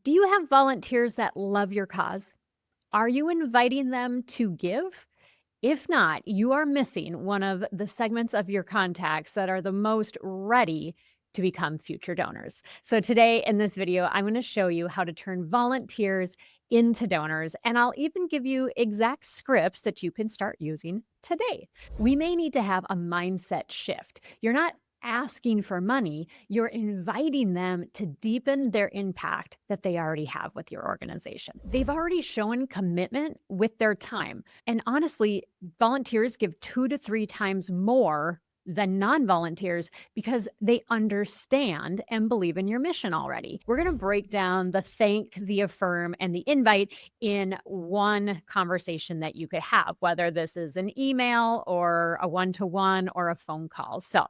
Do you have volunteers that love your cause? Are you inviting them to give? If not, you are missing one of the segments of your contacts that are the most ready to become future donors. So, today in this video, I'm going to show you how to turn volunteers into donors, and I'll even give you exact scripts that you can start using today. We may need to have a mindset shift. You're not asking for money, you're inviting them to deepen their impact that they already have with your organization. They've already shown commitment with their time. And honestly, volunteers give 2 to 3 times more than non-volunteers because they understand and believe in your mission already. We're going to break down the thank, the affirm, and the invite in one conversation that you could have, whether this is an email or a one-to-one or a phone call. So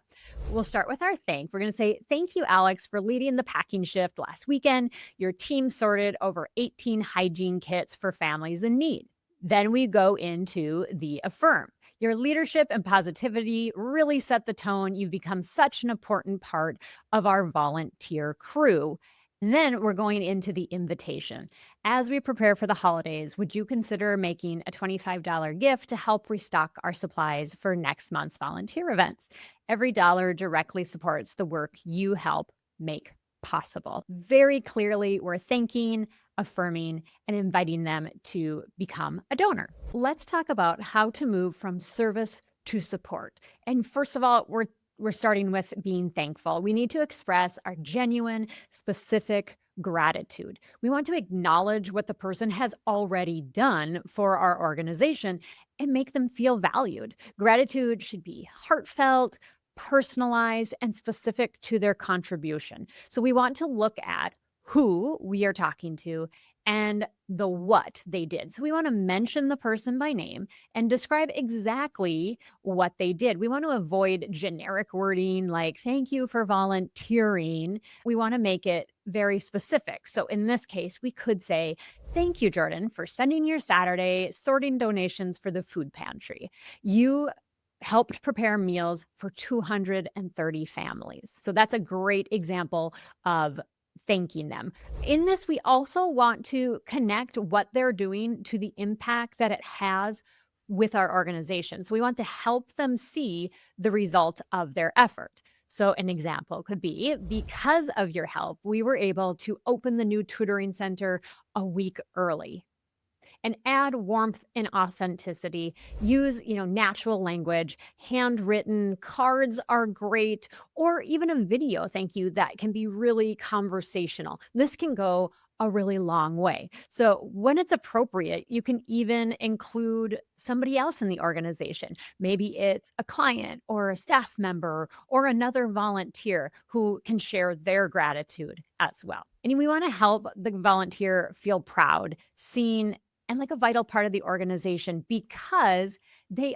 we'll start with our thank. We're going to say, thank you, Alex, for leading the packing shift last weekend. Your team sorted over 18 hygiene kits for families in need. Then we go into the affirm. Your leadership and positivity really set the tone. You've become such an important part of our volunteer crew. And then we're going into the invitation. As we prepare for the holidays, would you consider making a $25 gift to help restock our supplies for next month's volunteer events? Every dollar directly supports the work you help make possible. Very clearly, we're thanking, affirming, and inviting them to become a donor. Let's talk about how to move from service to support. And first of all, we're starting with being thankful. We need to express our genuine, specific gratitude. We want to acknowledge what the person has already done for our organization and make them feel valued. Gratitude should be heartfelt, personalized, and specific to their contribution. So we want to look at who we are talking to and the what they did. So we want to mention the person by name and describe exactly what they did. We want to avoid generic wording like, thank you for volunteering. We want to make it very specific. So in this case, we could say, thank you, Jordan, for spending your Saturday sorting donations for the food pantry. You helped prepare meals for 230 families. So that's a great example of thanking them. In this, we also want to connect what they're doing to the impact that it has with our organization. So we want to help them see the result of their effort. So an example could be, because of your help, we were able to open the new tutoring center a week early. And add warmth and authenticity. Use, natural language. Handwritten cards are great, or even a video thank you that can be really conversational. This can go a really long way. So when it's appropriate, you can even include somebody else in the organization. Maybe it's a client or a staff member or another volunteer who can share their gratitude as well. And we want to help the volunteer feel proud, seen, and like a vital part of the organization because they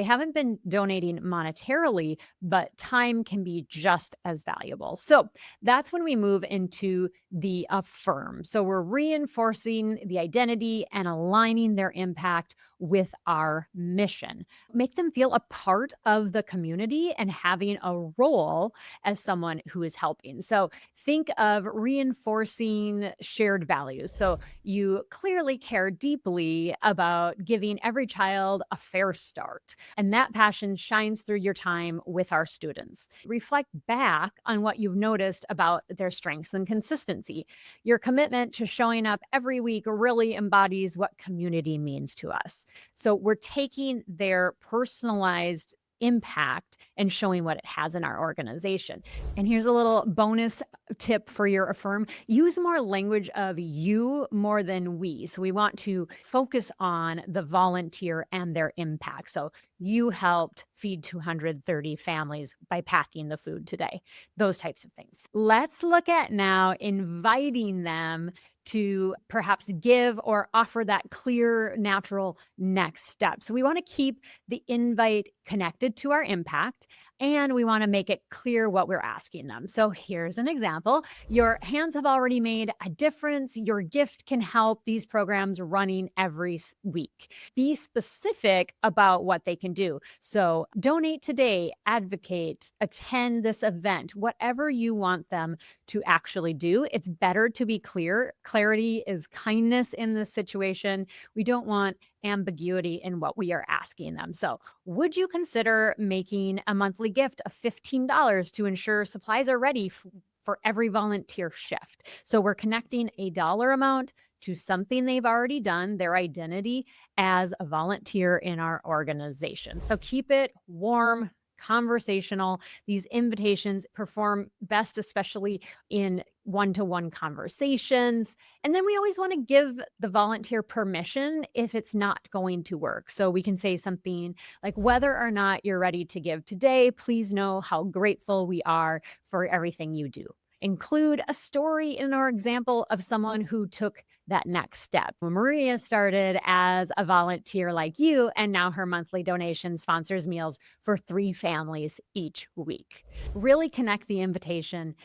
haven't been donating monetarily, but time can be just as valuable. So that's when we move into the affirm. So we're reinforcing the identity and aligning their impact with our mission. Make them feel a part of the community and having a role as someone who is helping. So think of reinforcing shared values. So you clearly care deeply about giving every child a fair start. And that passion shines through your time with our students. Reflect back on what you've noticed about their strengths and consistency. Your commitment to showing up every week really embodies what community means to us. So we're taking their personalized impact and showing what it has in our organization. And here's a little bonus tip for your affirm. Use more language of you more than we. So we want to focus on the volunteer and their impact. So you helped feed 230 families by packing the food today. Those types of things. Let's look at now inviting them to perhaps give or offer that clear, natural next step. So we want to keep the invite connected to our impact, and we want to make it clear what we're asking them. So here's an example. Your hands have already made a difference. Your gift can help these programs running every week. Be specific about what they can do. So donate today, advocate, attend this event, whatever you want them to actually do. It's better to be clear. Clarity is kindness in this situation. We don't want ambiguity in what we are asking them. So, would you consider making a monthly gift of $15 to ensure supplies are ready for every volunteer shift? So, we're connecting a dollar amount to something they've already done, their identity as a volunteer in our organization. So, keep it warm, conversational. These invitations perform best, especially in one-to-one conversations. And then we always want to give the volunteer permission if it's not going to work. So we can say something like, whether or not you're ready to give today, please know how grateful we are for everything you do. Include a story in our example of someone who took that next step. Maria started as a volunteer like you, and now her monthly donation sponsors meals for 3 families each week. Really connect the invitation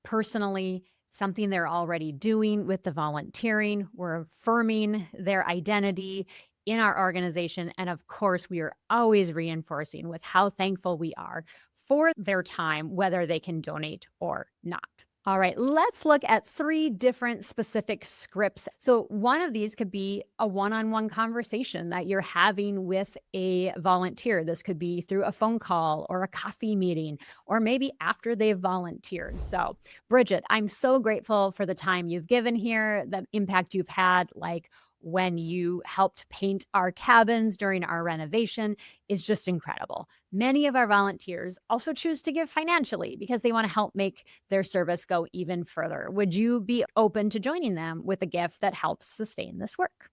personally, something they're already doing with the volunteering. We're affirming their identity in our organization. And of course, we are always reinforcing with how thankful we are for their time, whether they can donate or not. All right, let's look at 3 different specific scripts. So, one of these could be a one on one conversation that you're having with a volunteer. This could be through a phone call or a coffee meeting, or maybe after they've volunteered. So, Bridget, I'm so grateful for the time you've given here, the impact you've had, like when you helped paint our cabins during our renovation is just incredible. Many of our volunteers also choose to give financially because they want to help make their service go even further. Would you be open to joining them with a gift that helps sustain this work?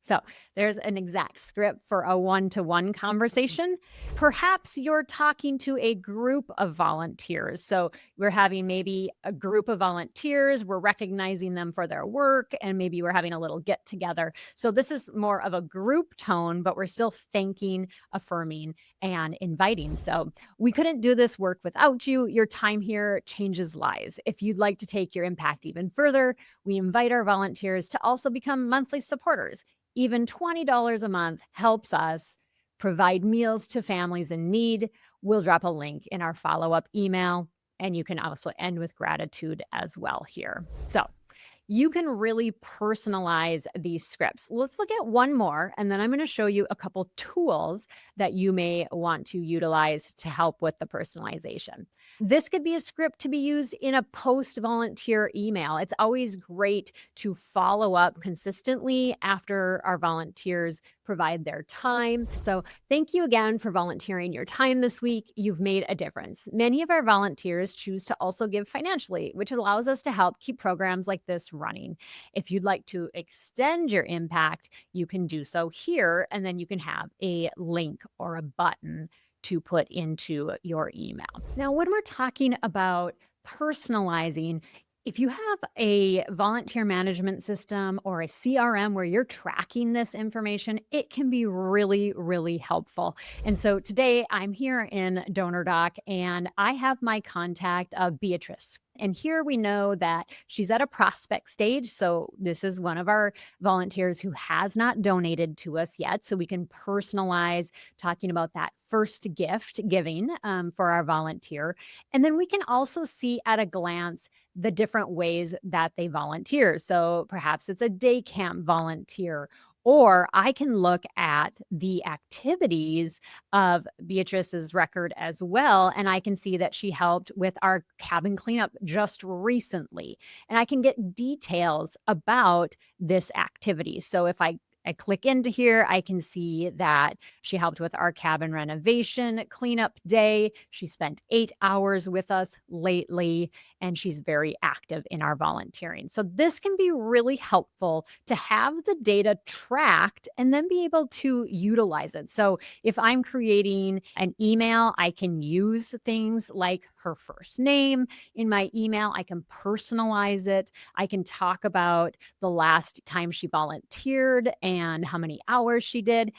So there's an exact script for a one-to-one conversation. Perhaps you're talking to a group of volunteers. So we're having maybe a group of volunteers, we're recognizing them for their work, and maybe we're having a little get together. So this is more of a group tone, but we're still thanking, affirming, and inviting. So we couldn't do this work without you. Your time here changes lives. If you'd like to take your impact even further, we invite our volunteers to also become monthly supporters. Even $20 a month helps us provide meals to families in need. We'll drop a link in our follow-up email, and you can also end with gratitude as well here. So you can really personalize these scripts. Let's look at one more, and then I'm going to show you a couple tools that you may want to utilize to help with the personalization. This could be a script to be used in a post-volunteer email. It's always great to follow up consistently after our volunteers provide their time. So thank you again for volunteering your time this week. You've made a difference. Many of our volunteers choose to also give financially, which allows us to help keep programs like this running. If you'd like to extend your impact, you can do so here, and then you can have a link or a button to put into your email. Now, when we're talking about personalizing, if you have a volunteer management system or a CRM where you're tracking this information, it can be really, really helpful. And so today I'm here in DonorDock and I have my contact of Beatrice. And here we know that she's at a prospect stage. So this is one of our volunteers who has not donated to us yet. So we can personalize talking about that first gift giving for our volunteer. And then we can also see at a glance the different ways that they volunteer. So perhaps it's a day camp volunteer, or I can look at the activities of Beatrice's record as well. And I can see that she helped with our cabin cleanup just recently. And I can get details about this activity. So if I click into here, I can see that she helped with our cabin renovation cleanup day. She spent 8 hours with us lately, and she's very active in our volunteering. So this can be really helpful to have the data tracked and then be able to utilize it. So if I'm creating an email, I can use things like her first name in my email. I can personalize it. I can talk about the last time she volunteered and how many hours she did.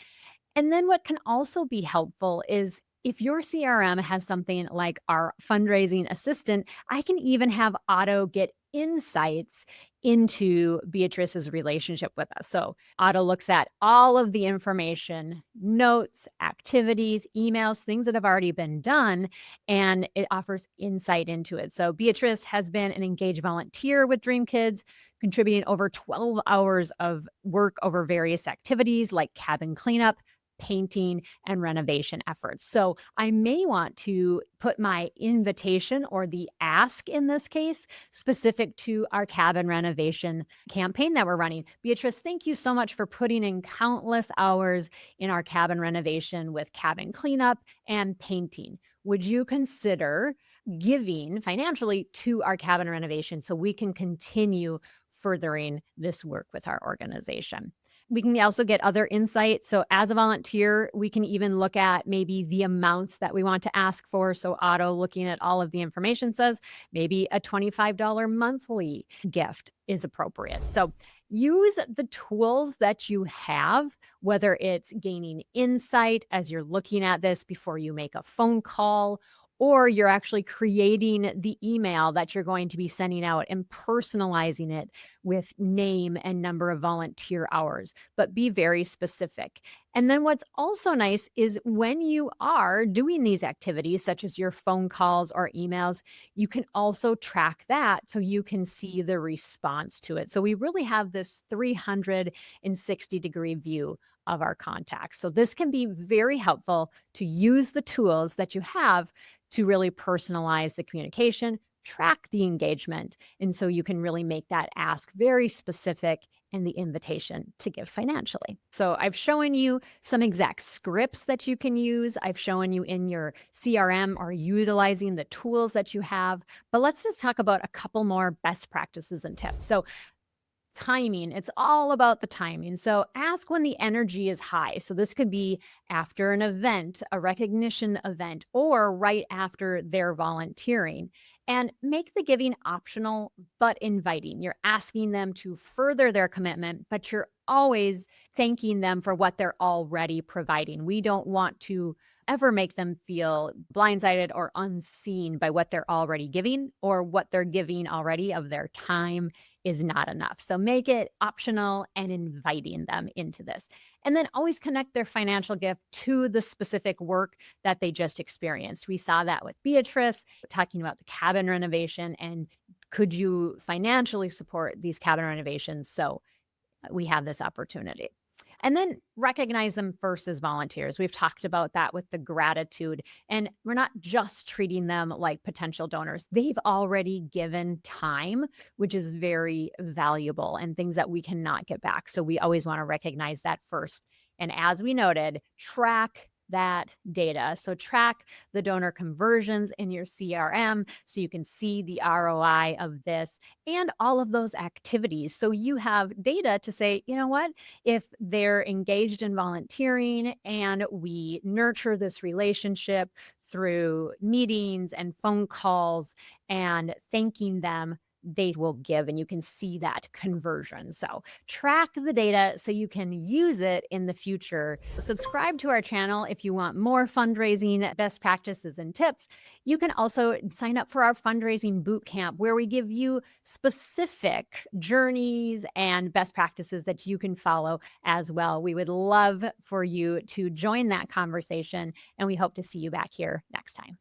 And then what can also be helpful is if your CRM has something like our fundraising assistant, I can even have Otto get insights into Beatrice's relationship with us. So Otto looks at all of the information, notes, activities, emails, things that have already been done, and it offers insight into it. So Beatrice has been an engaged volunteer with Dream Kids, contributing over 12 hours of work over various activities like cabin cleanup, painting, and renovation efforts. So I may want to put my invitation or the ask in this case specific to our cabin renovation campaign that we're running. Beatrice, thank you so much for putting in countless hours in our cabin renovation with cabin cleanup and painting. Would you consider giving financially to our cabin renovation so we can continue furthering this work with our organization? We can also get other insight. So as a volunteer, we can even look at maybe the amounts that we want to ask for. So Otto, looking at all of the information, says maybe a $25 monthly gift is appropriate. So use the tools that you have, whether it's gaining insight as you're looking at this before you make a phone call, or you're actually creating the email that you're going to be sending out and personalizing it with name and number of volunteer hours, but be very specific. And then what's also nice is when you are doing these activities, such as your phone calls or emails, you can also track that so you can see the response to it. So we really have this 360-degree view of our contacts. So this can be very helpful to use the tools that you have to really personalize the communication, track the engagement. And so you can really make that ask very specific and the invitation to give financially. So I've shown you some exact scripts that you can use. I've shown you in your CRM or utilizing the tools that you have. But let's just talk about a couple more best practices and tips. So timing, it's all about the timing. So ask when the energy is high. So this could be after an event, a recognition event, or right after they're volunteering. And make the giving optional but inviting. You're asking them to further their commitment, but you're always thanking them for what they're already providing. We don't want to ever make them feel blindsided or unseen by what they're already giving, or what they're giving already of their time is not enough. So make it optional and inviting them into this. And then always connect their financial gift to the specific work that they just experienced. We saw that with Beatrice, talking about the cabin renovation, and could you financially support these cabin renovations? So we have this opportunity. And then recognize them first as volunteers. We've talked about that with the gratitude. And we're not just treating them like potential donors. They've already given time, which is very valuable and things that we cannot get back. So we always want to recognize that first. And as we noted, track that data. So track the donor conversions in your CRM so you can see the ROI of this and all of those activities. So you have data to say, you know what, if they're engaged in volunteering and we nurture this relationship through meetings and phone calls and thanking them, they will give, and you can see that conversion. So track the data so you can use it in the future. Subscribe to our channel if you want more fundraising best practices and tips. You can also sign up for our Fundraising Bootcamp, where we give you specific journeys and best practices that you can follow as well. We would love for you to join that conversation, and we hope to see you back here next time.